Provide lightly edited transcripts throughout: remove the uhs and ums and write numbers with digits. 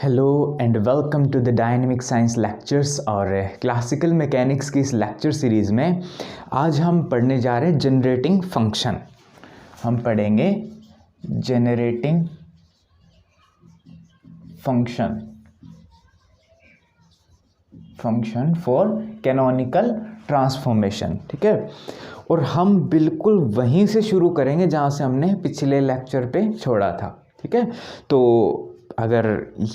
Hello and welcome to the dynamic science lectures. और classical mechanics की इस lecture series में आज हम पढ़ने जा रहे हैं जनरेटिंग फंक्शन। हम पढ़ेंगे generating function for canonical transformation. ठीक है, और हम बिल्कुल वहीं से शुरू करेंगे जहाँ से हमने पिछले लेक्चर पे छोड़ा था। ठीक है, तो अगर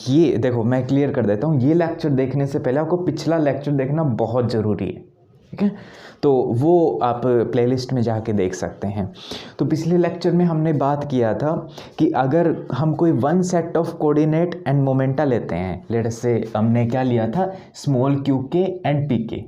ये देखो, मैं क्लियर कर देता हूँ, ये लेक्चर देखने से पहले आपको पिछला लेक्चर देखना बहुत ज़रूरी है। ठीक है, तो वो आप प्लेलिस्ट में जाके देख सकते हैं। तो पिछले लेक्चर में हमने बात किया था कि अगर हम कोई one set of coordinate and momenta लेते हैं, लेट्स से हमने क्या लिया था, स्मॉल क्यू के एंड पी के।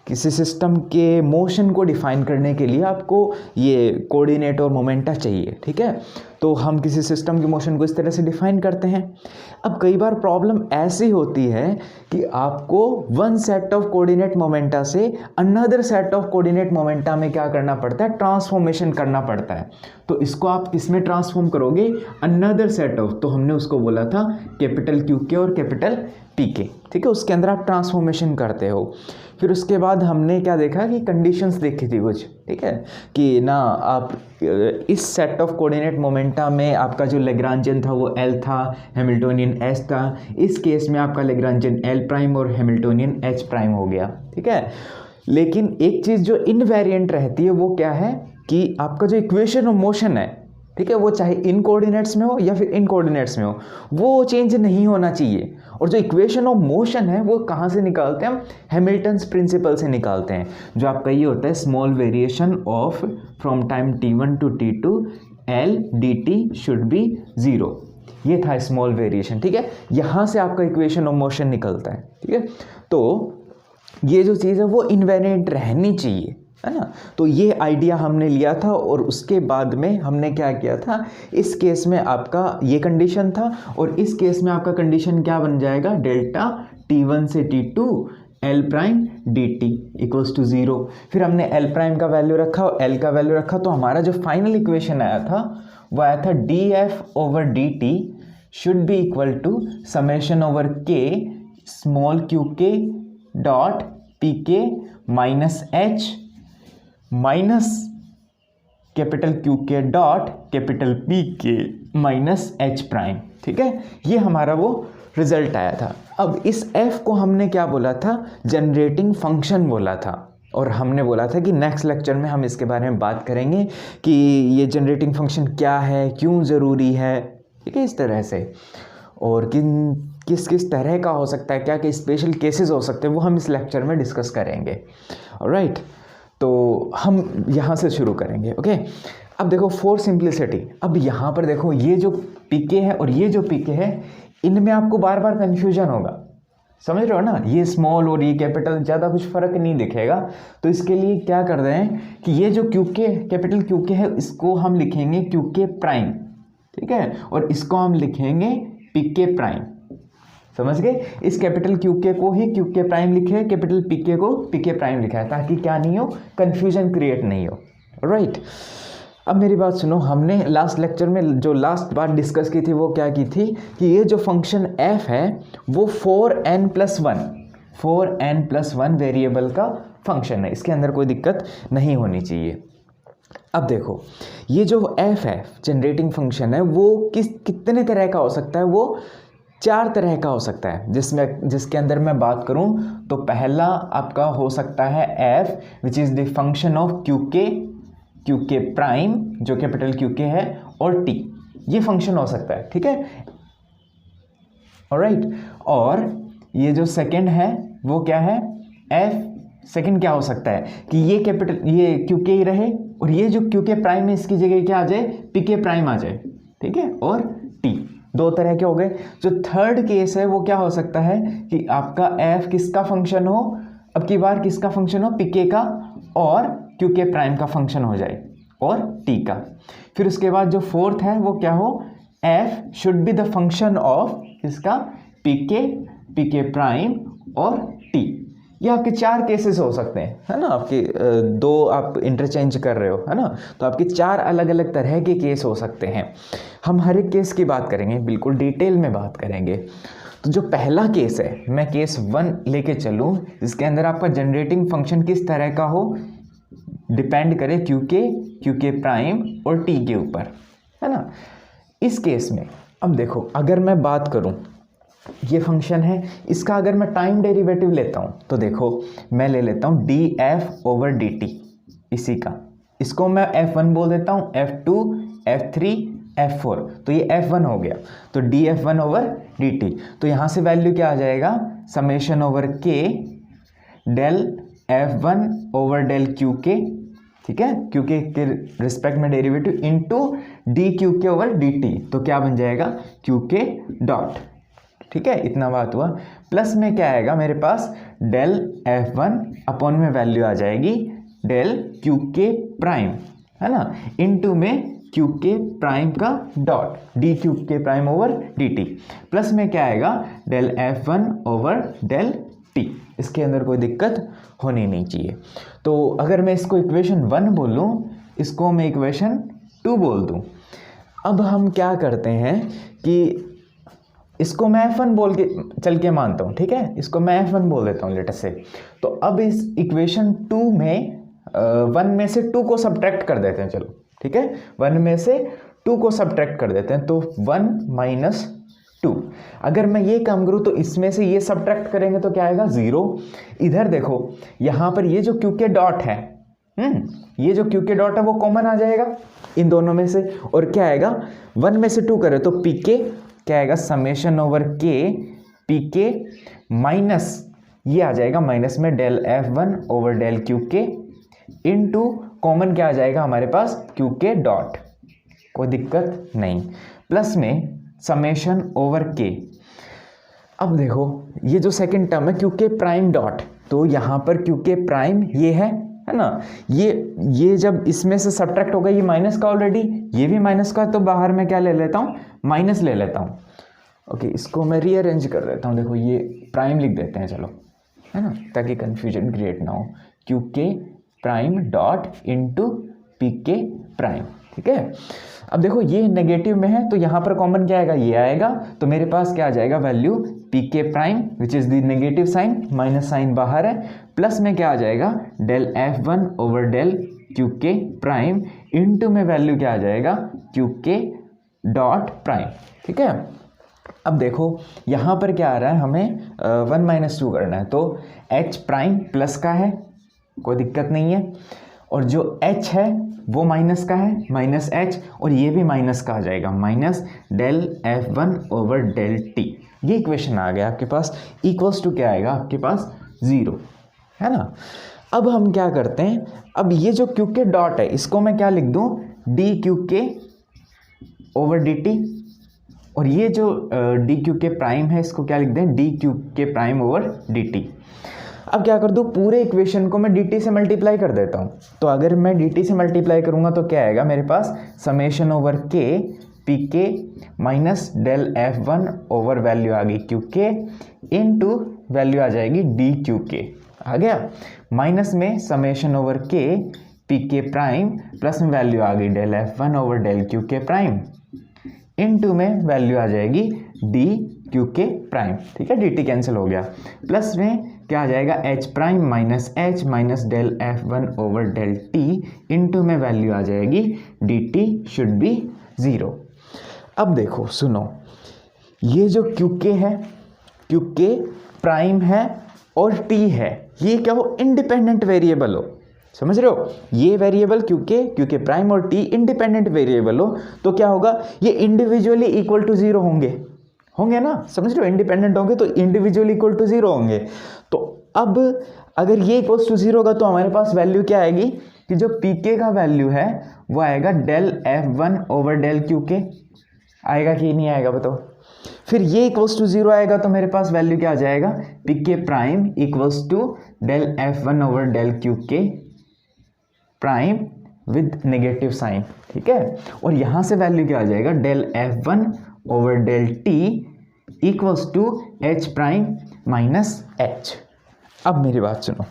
किसी सिस्टम के मोशन को डिफाइन करने के लिए आपको ये कोऑर्डिनेट और मोमेंटा चाहिए। ठीक है, तो हम किसी सिस्टम के मोशन को इस तरह से डिफाइन करते हैं। अब कई बार प्रॉब्लम ऐसी होती है कि आपको one set of coordinate momenta से another set of coordinate momenta में क्या करना पड़ता है, ट्रांसफॉर्मेशन करना पड़ता है। तो इसको आप किसमें ट्रांसफॉर्म करोगे, अनदर सेट ऑफ, तो हमने उसको बोला था कैपिटल क्यू के और कैपिटल पी के। ठीक है, उसके अंदर आप ट्रांसफॉर्मेशन करते हो। फिर उसके बाद हमने क्या देखा कि कंडीशंस देखी थी कुछ। ठीक है, कि ना आप इस सेट ऑफ कोऑर्डिनेट मोमेंटा में आपका जो लैग्रांजियन था वो एल था, हैमिल्टोनियन एच था। इस केस में आपका लैग्रांजियन एल प्राइम और हैमिल्टोनियन एच प्राइम हो गया। ठीक है, लेकिन एक चीज़ जो इनवेरिएंट रहती है वो क्या है कि आपका जो इक्वेशन ऑफ मोशन है, ठीक है, वो चाहे इन कोऑर्डिनेट्स में हो या फिर इन कोऑर्डिनेट्स में हो, वो चेंज नहीं होना चाहिए। और जो इक्वेशन ऑफ मोशन है वो कहाँ से निकालते हैं हम, हैमिल्टन्स प्रिंसिपल से निकालते हैं, जो आपका ये होता है small variation of from time t1 to t2 L dt should be 0। ये था स्मॉल वेरिएशन। ठीक है, यहाँ से आपका इक्वेशन ऑफ मोशन निकलता है। ठीक है, तो ये जो चीज़ है वो इनवेरिएंट रहनी चाहिए, है ना। तो ये आइडिया हमने लिया था और उसके बाद में हमने क्या किया था, इस केस में आपका ये कंडीशन था और इस केस में आपका कंडीशन क्या बन जाएगा, डेल्टा t1 से t2 L prime dt equals to 0। फिर हमने L प्राइम का वैल्यू रखा और L का वैल्यू रखा, तो हमारा जो फाइनल इक्वेशन आया था वो आया था df over dt should be equal to summation over k small q के dot p k minus h minus capital q के dot capital p k minus h prime. ठीक है, ये हमारा वो रिजल्ट आया था। अब इस f को हमने क्या बोला था, जनरेटिंग फंक्शन बोला था। और हमने बोला था कि नेक्स्ट लेक्चर में हम इसके बारे में बात करेंगे कि ये जनरेटिंग फंक्शन क्या है, क्यों ज़रूरी है। ठीक है, इस तरह से, और किस किस तरह का हो सकता है, क्या क्या स्पेशल केसेस हो सकते हैं, वो हम इस लेक्चर में डिस्कस करेंगे। ऑलराइट, तो हम यहाँ से शुरू करेंगे। ओके, अब देखो फॉर सिंप्लिसिटी, अब यहाँ पर देखो ये जो पीके है और ये जो पीके है, इनमें आपको बार बार कन्फ्यूजन होगा, समझ रहे हो ना। ये स्मॉल और ये कैपिटल, ज़्यादा कुछ फ़र्क नहीं दिखेगा। तो इसके लिए क्या कर रहे हैं कि ये जो क्यूके कैपिटल क्यूके है, इसको हम लिखेंगे क्यूके प्राइम। ठीक है, और इसको हम लिखेंगे पीके प्राइम। समझ गए, इस कैपिटल क्यूके को ही क्यूके प्राइम लिखे, कैपिटल पीके को पीके प्राइम लिखा है, ताकि क्या नहीं हो, कंफ्यूजन क्रिएट नहीं हो। राइट, अब मेरी बात सुनो, हमने लास्ट लेक्चर में जो लास्ट बात डिस्कस की थी वो क्या की थी कि ये जो फंक्शन f है वो 4n+1 वेरिएबल का फंक्शन है, इसके अंदर कोई दिक्कत नहीं होनी चाहिए। अब देखो ये जो f है, जनरेटिंग फंक्शन है, वो कितने तरह का हो सकता है, वो 4 तरह का हो सकता है। जिसके अंदर मैं बात करूं तो पहला आपका हो सकता है f which is the function of Q K prime, जो कैपिटल क्यूके है, और t, ये फंक्शन हो सकता है। ठीक है, ऑलराइट। और ये जो सेकंड है वो क्या है, f सेकंड क्या हो सकता है कि ये कैपिटल ये क्यूके ही रहे और ये जो क्यूके प्राइम है इसकी जगह क्या आ जाए, पीके प्राइम आ जाए। ठीक है, और t, 2 तरह के हो गए। जो थर्ड केस है वो क्या हो सकता है कि आपका f किसका फंक्शन हो, अब की बार किसका फंक्शन हो, पीके का और क्यूके प्राइम का फंक्शन हो जाए, और t का। फिर उसके बाद जो फोर्थ है वो क्या हो, f should be the function of किसका, पीके प्राइम और t। ये आपके 4 केसेस हो सकते हैं, है ना, आपके 2 आप इंटरचेंज कर रहे हो, है ना, तो आपके 4 अलग अलग तरह के केस हो सकते हैं। हम हर एक केस की बात करेंगे, बिल्कुल डिटेल में बात करेंगे। तो जो पहला केस है, मैं केस 1 लेके चलूँ, जिसके अंदर आपका जनरेटिंग फंक्शन किस तरह का हो, डिपेंड करे क्यूके प्राइम और टी के ऊपर, है ना। इस केस में अब देखो, अगर मैं बात करूं, ये फंक्शन है, इसका अगर मैं टाइम डेरिवेटिव लेता हूं तो देखो, मैं ले लेता हूं df/dt, इसी का, इसको मैं f1 बोल देता हूं, f2, f3, f4, तो ये f1 हो गया। तो df1/dt, तो यहां से वैल्यू क्या आ जाएगा, summation over k del f1/del qk, ठीक है, क्योंकि के रिस्पेक्ट में डेरिवेटिव इनटू dqk/dt, तो क्या बन जाएगा, qk डॉट, ठीक है, इतना बात हुआ। प्लस में क्या आएगा मेरे पास, डेल f1 अपॉन में वैल्यू आ जाएगी डेल qk प्राइम, है ना, इनटू में qk प्राइम का dot dqk prime over dt, plus में क्या आएगा, डेल f1/del t। इसके अंदर कोई दिक्कत होनी नहीं चाहिए। तो अगर मैं इसको इक्वेशन 1 बोलूँ, इसको मैं इक्वेशन 2 बोल दूँ। अब हम क्या करते हैं कि इसको मैं f1 बोल के चल के मानता हूँ, ठीक है, इसको मैं f1 बोल देता हूँ लेटर से। तो अब इस इक्वेशन 2 में 1 में से 2 को सब्ट्रैक्ट कर देते हैं, चलो ठीक है, 1 में से 2 को सब्ट्रैक्ट कर देते हैं, तो 1 - 2। अगर मैं ये काम करूँ तो इसमें से ये सब्ट्रैक्ट करेंगे तो क्या आएगा, 0। इधर देखो, यहाँ पर ये जो qk डॉट है, ये जो qk डॉट है वो कॉमन आ जाएगा इन दोनों में से, और क्या आएगा, 1 में से 2 करें तो pk क्या आएगा, summation over k pk minus ये आ जाएगा माइनस में del f1/del qk into common क्या आ जाएगा हमारे पास, qk डॉट, कोई दिक्कत नहीं, प्लस में समेशन ओवर k। अब देखो, ये जो सेकंड टर्म है qk प्राइम डॉट, तो यहाँ पर qk प्राइम ये है ना, ये जब इसमें से सब्ट्रैक्ट होगा, ये माइनस का ऑलरेडी, ये भी माइनस का, तो बाहर में क्या ले लेता हूँ, माइनस ले लेता हूँ। ओके, इसको मैं रीअरेंज कर देता हूँ, देखो ये प्राइम लिख देते हैं, चलो, है ना, ताकि कन्फ्यूजन क्रिएट ना हो, qk prime dot into pk prime, ठीक है। अब देखो ये नेगेटिव में है, तो यहाँ पर कॉमन क्या आएगा, ये आएगा, तो मेरे पास क्या आ जाएगा, value pk prime which is the negative sign, minus sign बाहर है, प्लस में क्या आ जाएगा, del f1/del qk prime into में वैल्यू क्या आ जाएगा, qk डॉट प्राइम, ठीक है। अब देखो यहाँ पर क्या आ रहा है, हमें 1 - 2 करना है, तो h प्राइम प्लस का है, कोई दिक्कत नहीं है, और जो h है वो माइनस का है, माइनस h, और ये भी माइनस का आ जाएगा, माइनस डेल f1/del t। ये इक्वेशन आ गया आपके पास, इक्वल्स टू क्या आएगा आपके पास, 0, है ना। अब हम क्या करते हैं, अब ये जो qk डॉट है, इसको मैं क्या लिख दूँ, dqk/dt, और ये जो dqk प्राइम है, इसको क्या लिख दें, dqk प्राइम/dt। अब क्या कर दूँ, पूरे इक्वेशन को मैं dt से मल्टीप्लाई कर देता हूँ, तो अगर मैं dt से मल्टीप्लाई करूँगा तो क्या आएगा मेरे पास, summation over k pk minus del f1 over value आ गई qk इनटू वैल्यू आ जाएगी dqk, आ गया, माइनस में summation over k pk prime, plus में वैल्यू आ गई del f1/del qk prime, into में वैल्यू आ जाएगी dqk प्राइम, ठीक है, dt कैंसिल हो गया, प्लस में क्या आ जाएगा, h prime minus h minus del f1/del t, into में वैल्यू आ जाएगी dt शुड बी 0। अब देखो सुनो, ये जो qk है, qk प्राइम है और t है, ये क्या हो, इंडिपेंडेंट वेरिएबल हो, समझ रहे हो, ये वेरिएबल qk प्राइम और t इंडिपेंडेंट वेरिएबल हो, तो क्या होगा, ये इंडिविजुअली इक्वल टू 0 होंगे ना, समझ रहे हो, इंडिपेंडेंट होंगे तो इंडिविजुअली इक्वल टू 0 होंगे। तो अब अगर ये इक्वल्स टू 0 होगा तो हमारे पास वैल्यू क्या आएगी, कि जो pk का वैल्यू है वो आएगा डेल f1/del qk, आएगा कि नहीं आएगा बताओ। फिर ये इक्वल्स टू 0 आएगा तो मेरे पास वैल्यू क्या आ जाएगा, pk prime equals to del f1/del qk prime with negative sign, ठीक है, और यहाँ से वैल्यू क्या आ जाएगा, del f1/del t equals to h prime minus h। अब मेरी बात सुनो,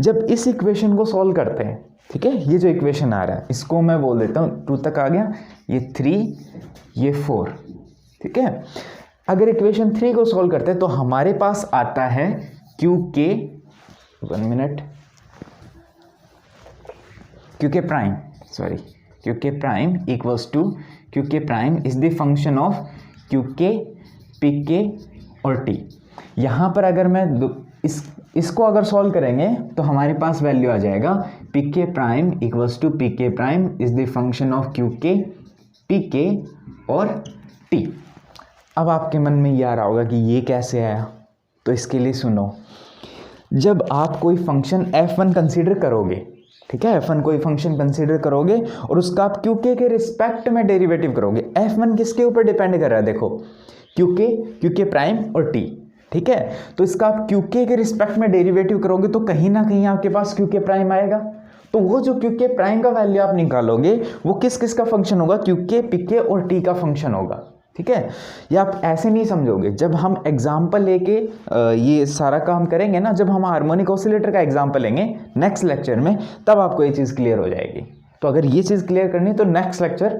जब इस इक्वेशन को सॉल्व करते हैं, ठीक है, ये जो इक्वेशन आ रहा है इसको मैं बोल देता हूँ 2 तक आ गया, ये 3, ये 4, ठीक है। अगर इक्वेशन 3 को सॉल्व करते हैं तो हमारे पास आता है क्यू के, 1 minute, Q k prime, sorry, Q k prime equals to Q k prime is the function of Q के, पी के और टी। यहाँ पर अगर मैं इसको अगर सॉल्व करेंगे तो हमारे पास वैल्यू आ जाएगा पी के प्राइम इक्वल्स टू पी के prime is the function of Q के, पी के और टी। अब आपके मन में ये आ रहा होगा कि ये कैसे आया, तो इसके लिए सुनो, जब आप कोई फंक्शन f1 कंसीडर करोगे, ठीक है, f1 कोई फंक्शन कंसीडर करोगे और उसका आप qk के रिस्पेक्ट में डेरिवेटिव करोगे, f1 किसके ऊपर डिपेंड कर रहा है, देखो qk प्राइम और t, ठीक है, तो इसका आप qk के रिस्पेक्ट में डेरिवेटिव करोगे तो कहीं ना कहीं आपके पास qk प्राइम आएगा। तो वो जो qk प्राइम का वैल्यू आप निकालोगे वो किस किस का फंक्शन होगा, qk, pk और t का फंक्शन होगा, ठीक है। ये आप ऐसे नहीं समझोगे, जब हम एग्जाम्पल लेके ये सारा काम करेंगे ना, जब हम हार्मोनिक ऑसिलेटर का एग्जाम्पल लेंगे नेक्स्ट लेक्चर में, तब आपको ये चीज़ क्लियर हो जाएगी। तो अगर ये चीज़ क्लियर करनी तो नेक्स्ट लेक्चर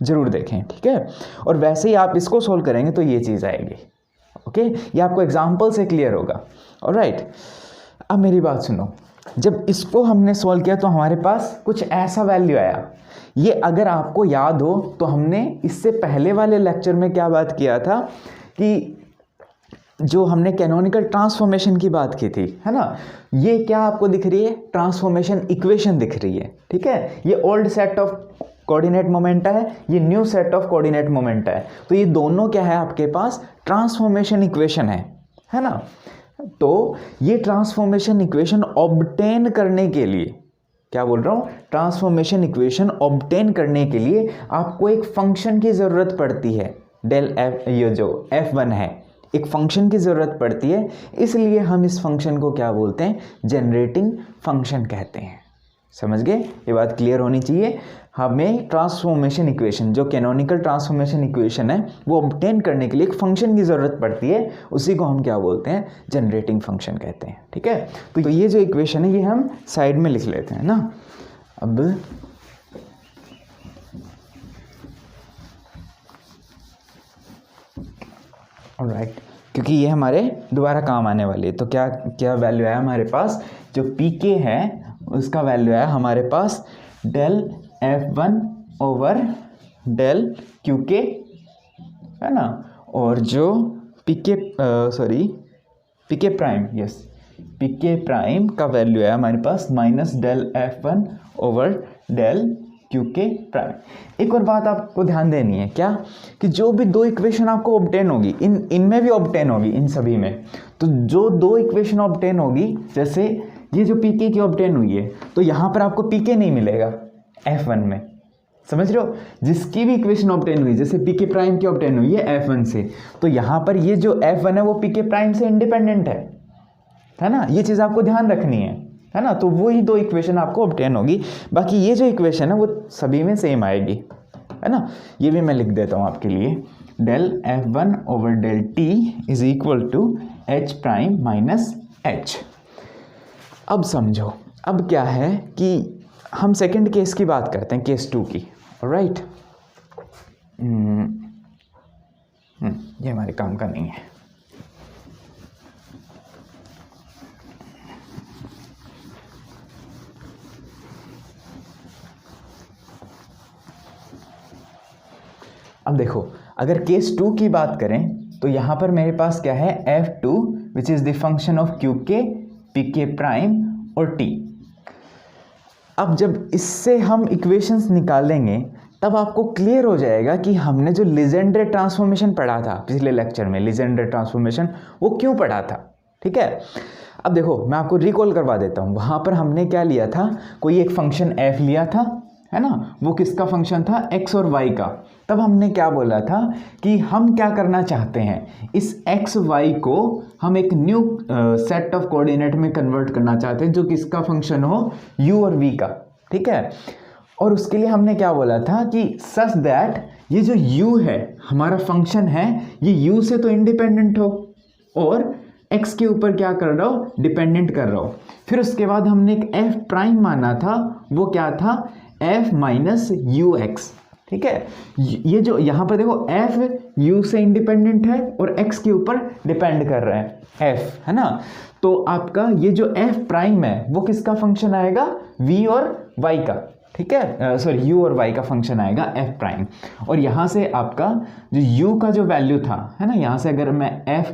जरूर देखें, ठीक है। और वैसे ही आप इसको सोल्व करेंगे तो ये चीज़ आएगी, ओके, ये आपको एग्जाम्पल से क्लियर होगा। ऑलराइट, अब मेरी बात सुनो, जब इसको हमने सॉल्व किया तो हमारे पास कुछ ऐसा वैल्यू आया। ये अगर आपको याद हो तो हमने इससे पहले वाले लेक्चर में क्या बात किया था कि जो हमने कैनोनिकल ट्रांसफॉर्मेशन की बात की थी, है ना, ये क्या आपको दिख रही है, ट्रांसफॉर्मेशन इक्वेशन दिख रही है, ठीक है। ये old set of coordinate momenta है, ये new set of coordinate momenta है, तो ये दोनों क्या है आपके पास, ट्रांसफॉर्मेशन इक्वेशन है ना। तो ये ट्रांसफॉर्मेशन इक्वेशन ऑब्टेन करने के लिए, क्या बोल रहा हूँ, ट्रांसफॉर्मेशन इक्वेशन ऑब्टेन करने के लिए आपको एक फंक्शन की ज़रूरत पड़ती है, डेल एफ, ये जो f1 है, एक फंक्शन की ज़रूरत पड़ती है, इसलिए हम इस फंक्शन को क्या बोलते हैं, जनरेटिंग फंक्शन कहते हैं। समझ गए, ये बात क्लियर होनी चाहिए। हमें ट्रांसफॉर्मेशन इक्वेशन, जो कैनोनिकल ट्रांसफॉर्मेशन इक्वेशन है, वो ऑब्टेन करने के लिए एक फंक्शन की ज़रूरत पड़ती है, उसी को हम क्या बोलते हैं, जनरेटिंग फंक्शन कहते हैं, ठीक है। तो ये जो इक्वेशन है ये हम साइड में लिख लेते हैं ना। अब ऑलराइट, क्योंकि ये हमारे दोबारा काम आने वाली है, तो क्या क्या वैल्यू आया हमारे पास, जो पी के है उसका वैल्यू आया हमारे पास del f1 over del qk, है ना, और जो pk prime, yes, pk prime का वैल्यू है हमारे पास minus del f1 over del qk prime. एक और बात आपको ध्यान देनी है, क्या, कि जो भी दो इक्वेशन आपको ऑब्टेन होगी, इनमें भी ऑब्टेन होगी, इन सभी में, तो जो दो इक्वेशन ऑब्टेन होगी, जैसे ये जो pk की ऑब्टेन हुई है, तो यहाँ पर आपको pk नहीं मिलेगा f1 में, समझ रहे हो, जिसकी भी इक्वेशन ऑब्टेन हुई, जैसे pk प्राइम की ऑब्टेन हुई है f1 से, तो यहाँ पर ये जो f1 है वो pk प्राइम से इंडिपेंडेंट है ना, ये चीज़ आपको ध्यान रखनी है ना। तो वही दो इक्वेशन आपको ऑब्टेन होगी, बाकी ये जो इक्वेशन है वो सभी में सेम आएगी, है ना। ये भी मैं लिख देता हूँ आपके लिए, del f1 over del t is equal to h prime minus h। अब समझो, अब क्या है कि हम सेकंड केस की बात करते हैं, केस 2 की, ऑलराइट। ये हमारे काम का नहीं है। अब देखो, अगर केस 2 की बात करें तो यहाँ पर मेरे पास क्या है, f2 which is the function of qk, pk prime और t। अब जब इससे हम इक्वेशंस निकालेंगे तब आपको क्लियर हो जाएगा कि हमने जो लीजेंड्रे ट्रांसफॉर्मेशन पढ़ा था पिछले लेक्चर में, लीजेंड्रे ट्रांसफॉर्मेशन वो क्यों पढ़ा था, ठीक है। अब देखो मैं आपको रिकॉल करवा देता हूँ, वहाँ पर हमने क्या लिया था, कोई एक फंक्शन f लिया था, है ना, वो किसका फंक्शन था, x और y का। तब हमने क्या बोला था कि हम क्या करना चाहते हैं, इस x y को हम एक न्यू सेट ऑफ कोऑर्डिनेट में कन्वर्ट करना चाहते हैं, जो किसका फंक्शन हो, u और v का, ठीक है। और उसके लिए हमने क्या बोला था कि सच दैट ये जो u है हमारा फंक्शन है, ये u से तो इंडिपेंडेंट हो और x के ऊपर क्या कर रहा हूँ, डिपेंडेंट कर रहा हूँ। फिर उसके बाद हमने एक f प्राइम माना था, वो क्या था, f माइनस यू एक्स। ठीक है, ये जो यहाँ पर देखो f u से इंडिपेंडेंट है और x के ऊपर डिपेंड कर रहा है f, है ना। तो आपका ये जो f प्राइम है वो किसका फंक्शन आएगा, v और y का। ठीक है, सॉरी u और y का फंक्शन आएगा f प्राइम। और यहाँ से आपका जो u का जो वैल्यू था, है ना, यहाँ से अगर मैं f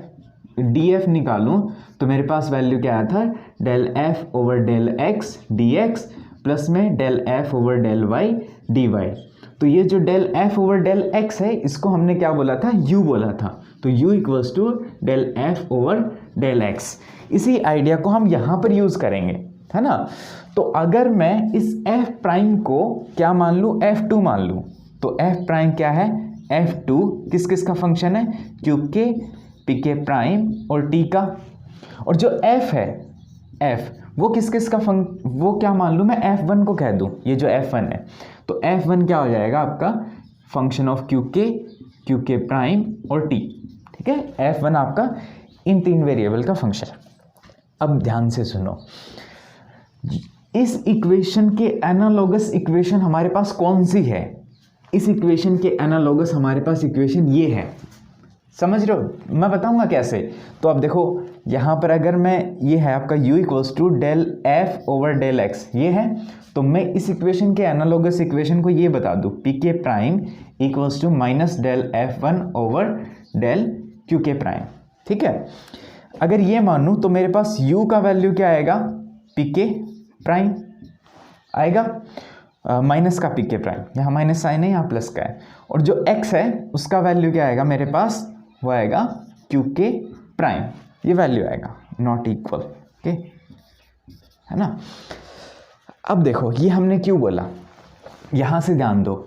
df निकालूं तो मेरे पास वैल्यू क्या आया था, del f over del x dx plus में del f over del y dy। तो ये जो del f over del x है इसको हमने क्या बोला था, u बोला था। तो u equals to del f over del x। इसी आइडिया को हम यहाँ पर यूज़ करेंगे, है ना। तो अगर मैं इस f प्राइम को क्या मान लूँ, f2 मान लूँ, तो f प्राइम क्या है, f2 किस किस का फंक्शन है, क्यूब के, पी के प्राइम और t का। और जो f है, f वो किस किस का वो क्या मान लूँ मैं, f1 को कह दूँ, ये जो f1 है, तो f1 क्या हो जाएगा आपका, function of Q k prime और t। ठीक है, f1 आपका इन तीन वेरिएबल का फंक्शन। अब ध्यान से सुनो, इस इक्वेशन के एनालॉगस इक्वेशन हमारे पास कौन सी है, इस इक्वेशन के एनालॉगस हमारे पास इक्वेशन ये है, समझ रहे हो, मैं बताऊंगा कैसे। तो अब देखो यहाँ पर अगर मैं, ये है आपका u equals to del f over del x, ये है, तो मैं इस इक्वेशन के एनालॉगस इक्वेशन को ये बता दूँ, पी के prime equals to minus del f1 over del Q k prime. ठीक है, अगर ये मानूँ तो मेरे पास u का वैल्यू क्या आएगा, पी के प्राइम आएगा, माइनस का पी के प्राइम, यहाँ माइनस साइन है, यहाँ प्लस का है, और जो x है उसका वैल्यू क्या आएगा मेरे पास, वो आएगा क्यू के प्राइम, ये वैल्यू आएगा नॉट इक्वल। ओके, है ना। अब देखो ये हमने क्यों बोला, यहाँ से ध्यान दो,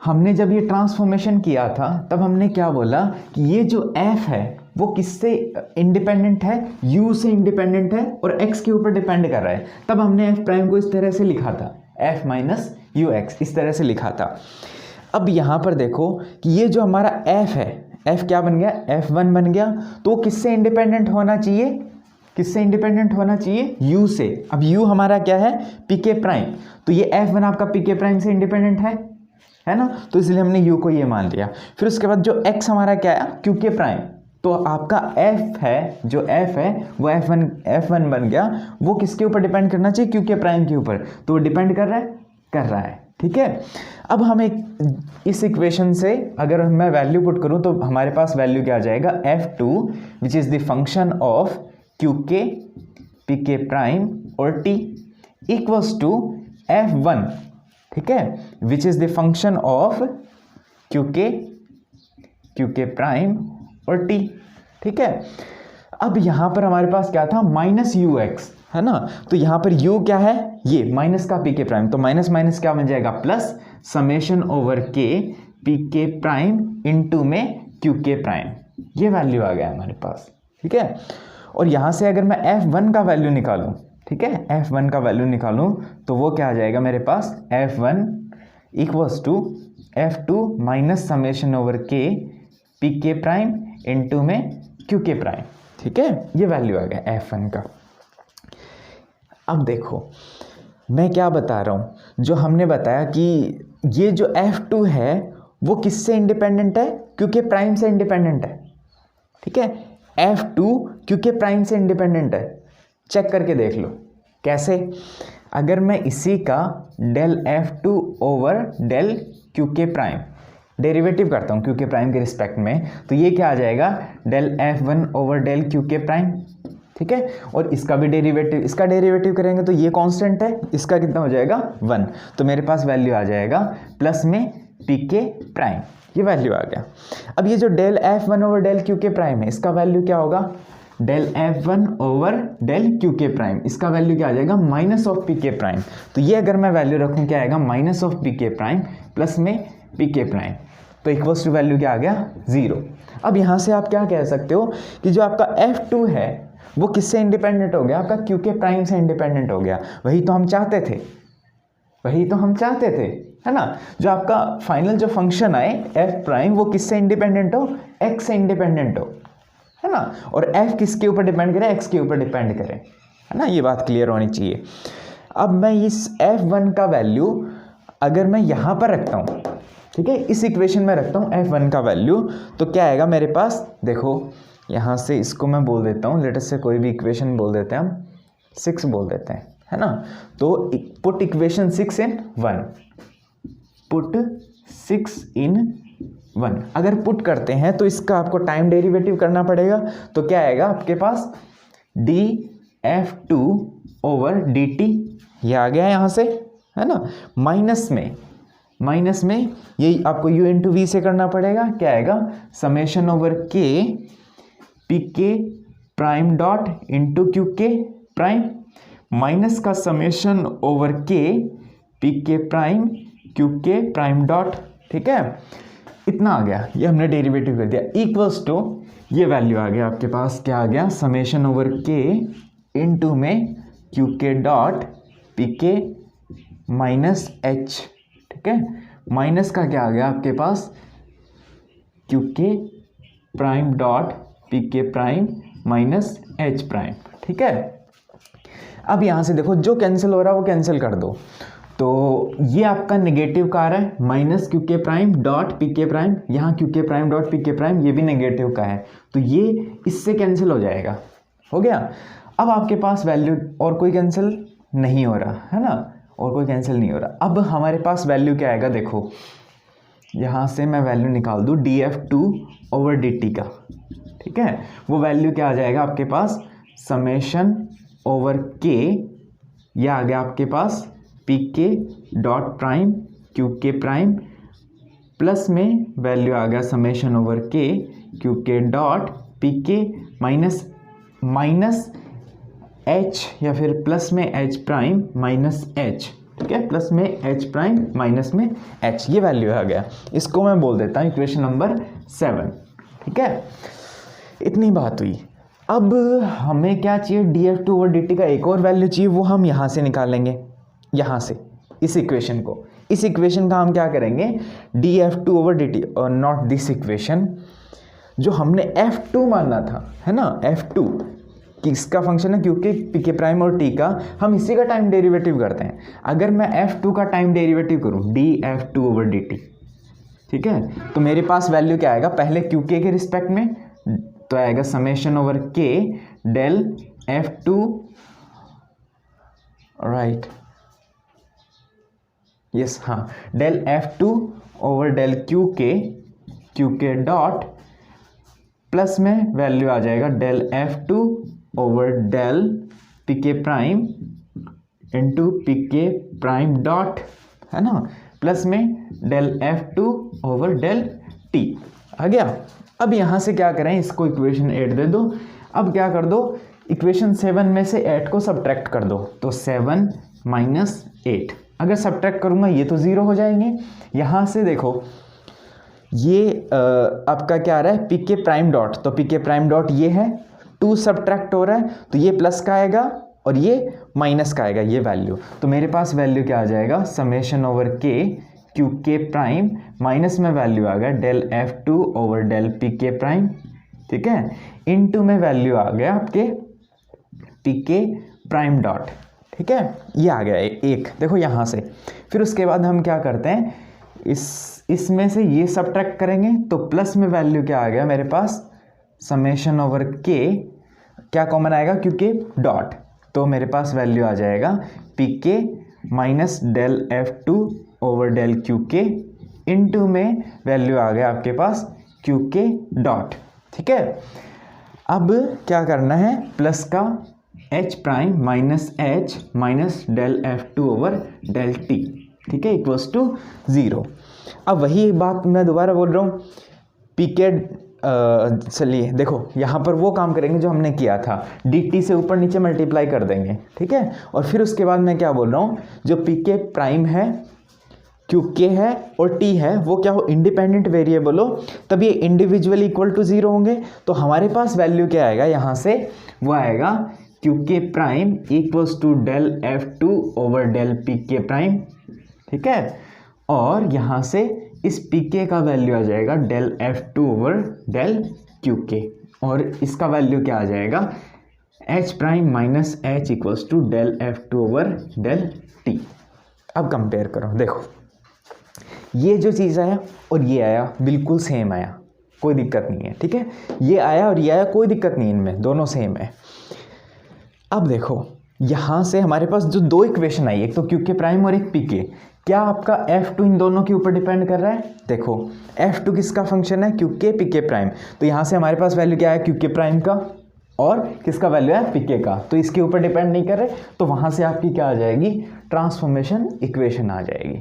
हमने जब ये ट्रांसफॉर्मेशन किया था तब हमने क्या बोला कि ये जो f है वो किससे इंडिपेंडेंट है, u से इंडिपेंडेंट है और x के ऊपर डिपेंड कर रहा है। तब हमने f प्राइम को इस तरह से लिखा था, f माइनस यू एक्स, इस तरह से लिखा था। अब यहाँ पर देखो कि ये जो हमारा f है, f क्या बन गया, f1 बन गया, तो किससे इंडिपेंडेंट होना चाहिए, किससे इंडिपेंडेंट होना चाहिए, u से। अब u हमारा क्या है, पी के प्राइम, तो ये f1 आपका पी के प्राइम से इंडिपेंडेंट है ना, तो इसलिए हमने u को ये मान लिया। फिर उसके बाद जो x हमारा क्या है, क्यू के प्राइम, तो आपका f है, जो f है वो f1 बन गया, वो किसके ऊपर डिपेंड करना चाहिए, क्यू के प्राइम के ऊपर, तो वो डिपेंड कर रहा है। ठीक है, अब हम एक इस इक्वेशन से अगर मैं वैल्यू पुट करूं तो हमारे पास वैल्यू क्या आ जाएगा, f2 which is the function of Q के, पी के प्राइम और t इक्वल्स टू f1, ठीक है, which is the function of Q k prime और t। ठीक है, अब यहाँ पर हमारे पास क्या था, माइनस यू एक्स, है ना, तो यहाँ पर u क्या है, ये माइनस का पी के प्राइम, तो माइनस माइनस क्या बन जाएगा, plus summation over k p के प्राइम इनटू में क्यू के प्राइम, ये वैल्यू आ गया हमारे पास। ठीक है, और यहाँ से अगर मैं f1 का वैल्यू निकालूं, ठीक है, f1 का वैल्यू निकालूं तो वो क्या आ जाएगा मेरे पास, f1 equals to f2 minus summation over k p के प्राइम इनटू में क्यू के प्राइम। ठीक है, ये वैल्यू आ गया f1 का। अब देखो मैं क्या बता रहा हूँ, जो हमने बताया कि ये जो f2 है वो किससे इंडिपेंडेंट है, क्यू के प्राइम से इंडिपेंडेंट है। ठीक है, f2 क्यू के प्राइम से इंडिपेंडेंट है, चेक करके देख लो कैसे। अगर मैं इसी का del f2 over del Q k prime derivative करता हूँ क्यू के प्राइम के रिस्पेक्ट में, तो ये क्या आ जाएगा, del f1 over del Q k prime. ठीक है, और इसका भी डेरिवेटिव, इसका डेरिवेटिव करेंगे तो ये कांस्टेंट है, इसका कितना हो जाएगा 1, तो मेरे पास वैल्यू आ जाएगा प्लस में पी के प्राइम, ये वैल्यू आ गया। अब ये जो del f1 over del Q k prime है, इसका वैल्यू क्या होगा, del f1 over del Q k prime, इसका वैल्यू क्या आ जाएगा, माइनस ऑफ पी के प्राइम। तो ये अगर मैं वैल्यू रखूँ क्या आएगा, माइनस ऑफ पी के प्राइम प्लस में पी के प्राइम, तो इक्वल्स टू वैल्यू क्या आ गया, 0। अब यहाँ से आप क्या कह सकते हो कि जो आपका f2 है वो किससे इंडिपेंडेंट हो गया, आपका क्यू के प्राइम से इंडिपेंडेंट हो गया। वही तो हम चाहते थे, है ना। जो आपका फाइनल जो फंक्शन आए f प्राइम वो किससे इंडिपेंडेंट हो, x से इंडिपेंडेंट हो, है ना, और f किसके ऊपर डिपेंड करे, x के ऊपर डिपेंड करे, है ना, ये बात क्लियर होनी चाहिए। अब मैं इस f1 का वैल्यू अगर मैं यहाँ पर रखता हूँ, ठीक है, इस इक्वेशन में रखता हूँ f1 का वैल्यू, तो क्या आएगा मेरे पास, देखो यहाँ से इसको मैं बोल देता हूँ, लेट अस से कोई भी इक्वेशन बोल देते हैं हम, 6 बोल देते हैं, है ना। तो put equation 6 in 1, put 6 in 1, अगर पुट करते हैं तो इसका आपको टाइम डेरिवेटिव करना पड़ेगा, तो क्या आएगा आपके पास df2 ओवर dt, ये आ गया यहाँ से, है ना, माइनस में ये आपको u इंटू वी से करना पड़ेगा, क्या आएगा summation over k pk prime dot into q k prime, minus का summation over k pk prime Q k prime dot, ठीक है, इतना आ गया, ये हमने डेरिवेटिव कर दिया, इक्वल्स टू ये वैल्यू आ गया आपके पास, क्या आ गया समेशन ओवर k इंटू में क्यू के dot p k minus H, ठीक है, माइनस का क्या आ गया आपके पास Q k prime dot p के प्राइम माइनस एच प्राइम, ठीक है। अब यहाँ से देखो जो कैंसिल हो रहा है वो कैंसिल कर दो, तो ये आपका नेगेटिव का आ रहा है minus Q k prime dot p के प्राइम, यहाँ Q k prime dot p के प्राइम ये भी नेगेटिव का है, तो ये इससे कैंसिल हो जाएगा, हो गया। अब आपके पास वैल्यू और कोई कैंसिल नहीं हो रहा, है ना, और कोई कैंसिल नहीं हो रहा। अब हमारे पास वैल्यू क्या आएगा, देखो यहाँ से मैं वैल्यू निकाल दूँ df2 ओवर dt का, ठीक है, वो वैल्यू क्या आ जाएगा आपके पास समेशन ओवर k, यह आ गया आपके पास P k dot prime Q k prime, plus में वैल्यू आ गया समेशन ओवर के क्यू के dot p k minus H, या फिर प्लस में एच प्राइम माइनस एच, ठीक है, प्लस में एच प्राइम माइनस में एच, ये वैल्यू आ गया, इसको मैं बोल देता हूँ इक्वेशन नंबर 7, ठीक है। इतनी बात हुई। अब हमें क्या चाहिए, df2 ओवर dt का एक और वैल्यू चाहिए, वो हम यहाँ से निकालेंगे, यहाँ से इस इक्वेशन को, इस इक्वेशन का हम क्या करेंगे df2 ओवर dt और नॉट दिस इक्वेशन, जो हमने f2 मानना था, है ना, f2 किसका फंक्शन है, क्योंकि पी के प्राइम और t का, हम इसी का टाइम डेरिवेटिव करते हैं। अगर मैं f2 का टाइम डेरिवेटिव करूं df2 ओवर dt, ठीक है, तो मेरे पास वैल्यू क्या आएगा, पहले क्यू के रिस्पेक्ट में तो आएगा summation over k del f2, right, yes, हाँ, del f2 over del Q के डॉट, प्लस में वैल्यू आ जाएगा del f2 over del P के प्राइम इंटू पी के प्राइम डॉट, है ना, प्लस में del f2 over del t आ गया। अब यहाँ से क्या करें, इसको इक्वेशन 8 दे दो, अब क्या कर दो, इक्वेशन 7 में से 8 को सब्ट्रैक्ट कर दो, तो 7 माइनस 8, अगर सब्ट्रैक्ट करूँगा ये तो 0 हो जाएंगे। यहाँ से देखो ये आपका क्या आ रहा है, पी के प्राइम डॉट, तो पी के प्राइम डॉट ये है, 2 सब्ट्रैक्ट हो रहा है, तो ये प्लस का आएगा और ये माइनस का आएगा, ये वैल्यू, तो मेरे पास वैल्यू क्या आ जाएगा summation over k q k prime, minus में वैल्यू आ गया del f2 over del P के प्राइम, ठीक है, इनटू में वैल्यू आ गया आपके पी के प्राइम डॉट, ठीक है, ये आ गया एक, देखो यहाँ से। फिर उसके बाद हम क्या करते हैं, इसमें से ये सब्ट्रैक्ट करेंगे, तो प्लस में वैल्यू क्या आ गया मेरे पास समेशन ओवर के, क्या कॉमन आएगा क्योंकि डॉट, तो मेरे पास वैल्यू आ जाएगा p k minus del f2 over del Q k, into में वैल्यू आ गया आपके पास क्यू के डॉट, ठीक है। अब क्या करना है, प्लस का h prime minus h minus del f2 over del t, ठीक है, इक्वल्स टू 0। अब वही बात मैं दोबारा बोल रहा हूँ, पी के, चलिए देखो यहाँ पर वो काम करेंगे जो हमने किया था, dt से ऊपर नीचे मल्टीप्लाई कर देंगे, ठीक है, और फिर उसके बाद मैं क्या बोल रहा हूँ, जो पी के प्राइम है, क्यू के है और t है, वो क्या हो, इंडिपेंडेंट वेरिएबल हो, तब ये इंडिविजुअली इक्वल टू 0 होंगे, तो हमारे पास वैल्यू क्या आएगा यहाँ से, वो आएगा q k prime equals to del f2 over del P के प्राइम, ठीक है, और यहाँ से इस पी के का वैल्यू आ जाएगा del f2 over del Q के, और इसका वैल्यू क्या आ जाएगा, h prime minus h equals to del f two over del t. अब कंपेयर करो, देखो ये जो चीज़ आया और ये आया बिल्कुल सेम आया, कोई दिक्कत नहीं है, ठीक है। ये आया और ये आया, कोई दिक्कत नहीं, इनमें दोनों सेम है। अब देखो यहाँ से हमारे पास जो दो इक्वेशन आई, एक तो क्यू के प्राइम और एक पी के, क्या आपका F2 इन दोनों के ऊपर डिपेंड कर रहा है। देखो F2 किसका फंक्शन है, क्यू के पी के प्राइम, तो यहाँ से हमारे पास वैल्यू क्या है, क्यू के प्राइम का, और किसका वैल्यू है, पी के का, तो इसके ऊपर डिपेंड नहीं कर रहे, तो वहाँ से आपकी क्या आ जाएगी, ट्रांसफॉर्मेशन इक्वेशन आ जाएगी,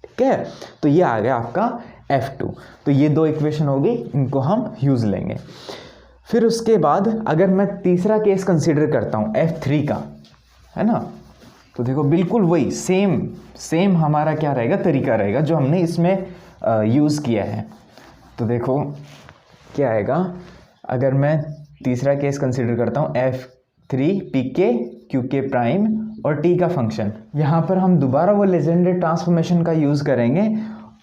ठीक है। तो ये आ गया आपका F2। तो ये दो इक्वेशन होगी, इनको हम यूज़ लेंगे। फिर उसके बाद अगर मैं तीसरा केस कंसिडर करता हूँ F3 का, है ना, तो देखो बिल्कुल वही सेम हमारा क्या रहेगा, तरीका रहेगा जो हमने इसमें यूज़ किया है। तो देखो क्या आएगा, अगर मैं तीसरा केस कंसिडर करता हूँ F3 पी के क्यू के प्राइम और टी का फंक्शन, यहाँ पर हम दोबारा वो लेजेंडर ट्रांसफॉर्मेशन का यूज़ करेंगे,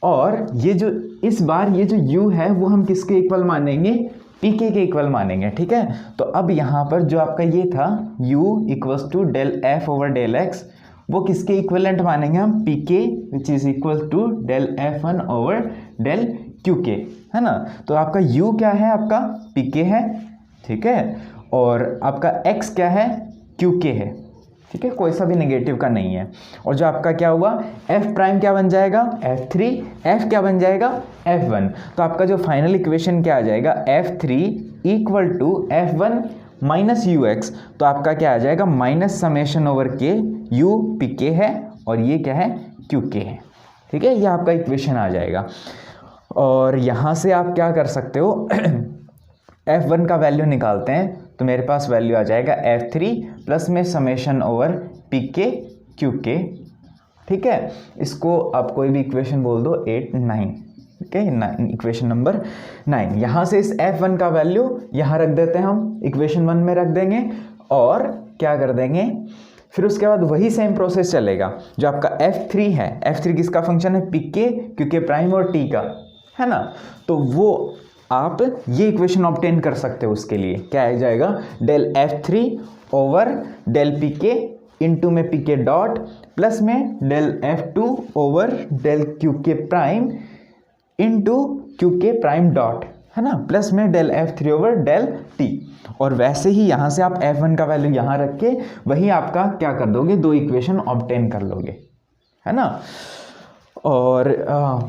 और ये जो इस बार ये जो u है वो हम किसके इक्वल मानेंगे, पी के इक्वल मानेंगे, ठीक है। तो अब यहाँ पर जो आपका ये था u equals to del f over del x, वो किसके इक्वलेंट मानेंगे हम, p k which is equal to del f one over del Q k, है ना। तो आपका u क्या है, आपका पी के है, ठीक है, और आपका x क्या है, क्यू के है, ठीक है, कोई सा भी नेगेटिव का नहीं है। और जो आपका क्या हुआ, f प्राइम क्या बन जाएगा, f3, f क्या बन जाएगा, f1। तो आपका जो फाइनल इक्वेशन क्या आ जाएगा, f3 equal to f1 minus ux, तो आपका क्या आ जाएगा, माइनस समेशन ओवर के, u पी के है और ये क्या है, क्यू के है, ठीक है, ये आपका इक्वेशन आ जाएगा। और यहाँ से आप क्या कर सकते हो f1 का वैल्यू निकालते हैं, तो मेरे पास वैल्यू आ जाएगा f3 प्लस में समेशन ओवर पी के क्यू के, ठीक है। इसको आप कोई भी इक्वेशन बोल दो, 8 9, ठीक है, इक्वेशन नंबर 9। यहाँ से इस f1 का वैल्यू यहाँ रख देते हैं, हम इक्वेशन 1 में रख देंगे, और क्या कर देंगे, फिर उसके बाद वही सेम प्रोसेस चलेगा। जो आपका f3 है, f3 किसका फंक्शन है, पी के क्यू के प्राइम और t का, है ना, तो वो आप ये इक्वेशन ऑब्टेन कर सकते हो। उसके लिए क्या आ जाएगा, del f3 over del P k into में पी के डॉट प्लस में del f2 over del Q k prime into q k prime dot, है ना, प्लस में del f3 over del t। और वैसे ही यहाँ से आप f1 का वैल्यू यहाँ रख के वही आपका क्या कर दोगे, दो इक्वेशन ऑब्टेन कर लोगे, है ना। और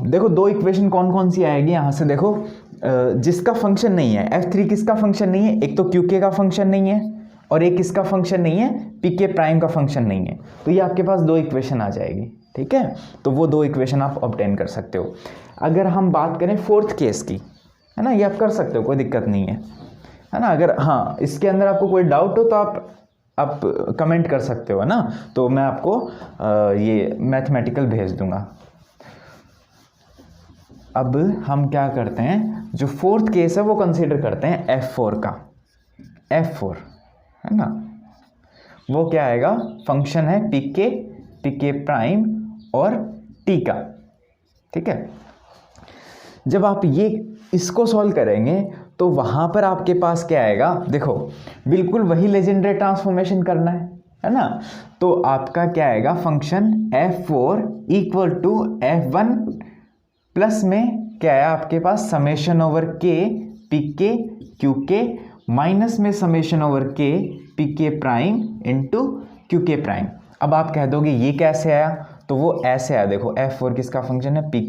देखो दो इक्वेशन कौन कौन सी आएगी यहाँ से, देखो जिसका फंक्शन नहीं है, f3 किसका फंक्शन नहीं है, एक तो क्यू के का फंक्शन नहीं है और एक किसका फंक्शन नहीं है, पी के प्राइम का फंक्शन नहीं है, तो ये आपके पास दो इक्वेशन आ जाएगी, ठीक है। तो वो दो इक्वेशन आप ऑब्टेन कर सकते हो। अगर हम बात करें फोर्थ केस की, है ना, ये आप कर सकते हो, कोई दिक्कत नहीं है ना। अगर हाँ इसके अंदर आपको कोई डाउट हो तो आप कमेंट कर सकते हो, है ना, तो मैं आपको ये मैथमेटिकल भेज दूंगा। अब हम क्या करते हैं, जो फोर्थ केस है वो कंसीडर करते हैं f4 का, f4, है ना, वो क्या आएगा, फंक्शन है पी के प्राइम और t का, ठीक है। जब आप ये इसको सॉल्व करेंगे तो वहाँ पर आपके पास क्या आएगा, देखो बिल्कुल वही लेजेंडरी ट्रांसफॉर्मेशन करना है ना, तो आपका क्या आएगा, function f4 equal to f1 plus में क्या है आपके पास, समेशन ओवर के पी के क्यू के माइनस में समेशन ओवर के पी के prime into q k prime. अब आप कह दोगे ये कैसे आया, तो वो ऐसे आया, देखो f4 किसका फंक्शन है, पी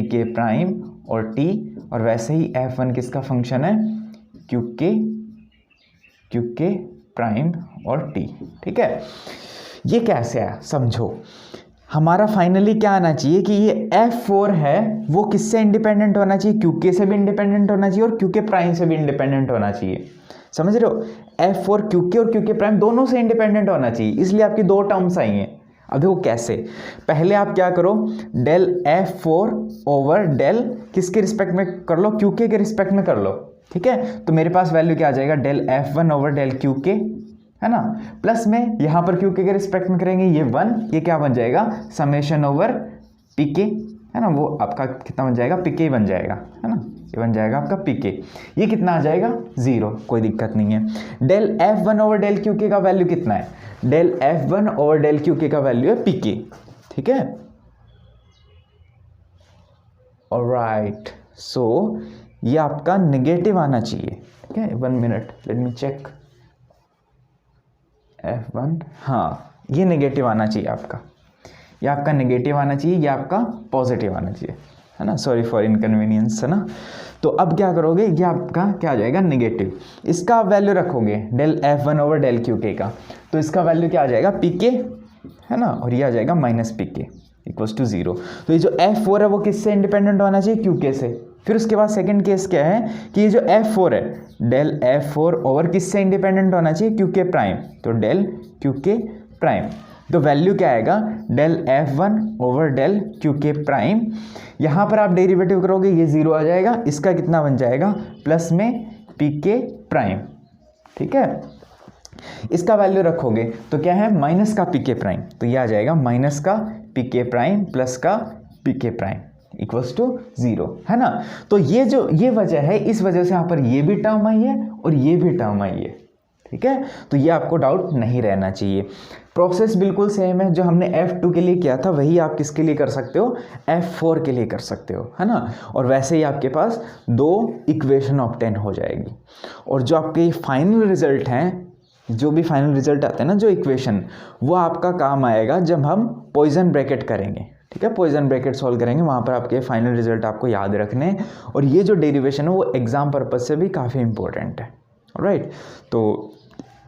के प्राइम और t, और वैसे ही f1 किसका फंक्शन है, क्यू के प्राइम और t, ठीक है। ये कैसे आया समझो, हमारा फाइनली क्या आना चाहिए कि ये f4 है वो किससे इंडिपेंडेंट होना चाहिए, क्यू के से भी इंडिपेंडेंट होना चाहिए और क्यू के प्राइम से भी इंडिपेंडेंट होना चाहिए, समझ रहे हो, f4 क्यू के और क्यू के प्राइम दोनों से इंडिपेंडेंट होना चाहिए, इसलिए आपकी दो टर्म्स आई हैं। अब देखो कैसे, पहले आप क्या करो, डेल f4 ओवर डेल किसके रिस्पेक्ट में कर लो, क्यू के रिस्पेक्ट में कर लो, ठीक है। तो मेरे पास वैल्यू क्या आ जाएगा, del f1 over del Q k, है ना, प्लस में यहाँ पर क्यू के रिस्पेक्ट में करेंगे ये 1, ये क्या बन जाएगा, समेशन ओवर पी के, है ना, वो आपका कितना बन जाएगा, पी के बन जाएगा, है ना, ये बन जाएगा आपका पी के। ये कितना आ जाएगा 0, कोई दिक्कत नहीं है। Del F1 over del Q के का वैल्यू कितना है, del F1 over del Q के का वैल्यू है पी के, ठीक है। ऑलराइट, सो ये आपका नेगेटिव आना चाहिए, ठीक है। 1 minute, let me check. F1, हाँ ये नेगेटिव आना चाहिए आपका, ये आपका नेगेटिव आना चाहिए, ये आपका पॉजिटिव आना चाहिए, है ना। सॉरी फॉर इनकन्वीनियंस, है ना। तो अब क्या करोगे, ये आपका क्या आ जाएगा नेगेटिव, इसका आप वैल्यू रखोगे del F1 over del Q के का, तो इसका वैल्यू क्या आ जाएगा पी के, है ना, और ये आ जाएगा माइनस पी के इक्वल्स टू 0। तो ये जो F4 है वो किससे इंडिपेंडेंट होना चाहिए, क्यू के से। फिर उसके बाद सेकंड केस क्या है कि ये जो F4 है डेल F4 ओवर किससे इंडिपेंडेंट होना चाहिए, क्यू के प्राइम, तो डेल क्यू के प्राइम। तो वैल्यू क्या आएगा, del F1 over del Q k prime. यहाँ पर आप डेरिवेटिव करोगे ये 0 आ जाएगा, इसका कितना बन जाएगा प्लस में पी के प्राइम, ठीक है। इसका वैल्यू रखोगे तो क्या है माइनस का पी के प्राइम, तो ये आ जाएगा माइनस का पी के प्राइम प्लस का पी के प्राइम इक्वल्स टू 0, है ना। तो ये वजह है, इस वजह से यहाँ पर ये भी टर्म आई है और ये भी टर्म आई है, ठीक है। तो ये आपको डाउट नहीं रहना चाहिए। प्रोसेस बिल्कुल सेम है, जो हमने F2 के लिए किया था वही आप किसके लिए कर सकते हो, F4 के लिए कर सकते हो, है ना। और वैसे ही आपके पास 2 इक्वेशन ऑब्टेन हो जाएगी। और जो आपके फाइनल रिजल्ट हैं, जो भी फाइनल रिजल्ट आते हैं ना, जो इक्वेशन, वो आपका काम आएगा जब हम पॉइजन ब्रैकेट करेंगे, ठीक है। पॉइजन ब्रैकेट सॉल्व करेंगे, वहाँ पर आपके फाइनल रिजल्ट आपको याद रखने हैं। और ये जो डेरिवेशन है वो एग्जाम पर्पज से भी काफ़ी इंपॉर्टेंट है, ऑलराइट। तो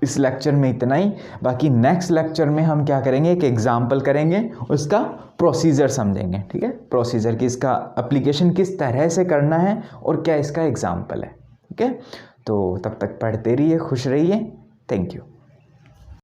इस लेक्चर में इतना ही, बाकी नेक्स्ट लेक्चर में हम क्या करेंगे, एक एग्जाम्पल करेंगे, उसका प्रोसीजर समझेंगे, ठीक है। प्रोसीजर की इसका एप्लीकेशन किस तरह से करना है और क्या इसका एग्जाम्पल है, ठीक है। तो तब तक पढ़ते रहिए, खुश रहिए, थैंक यू।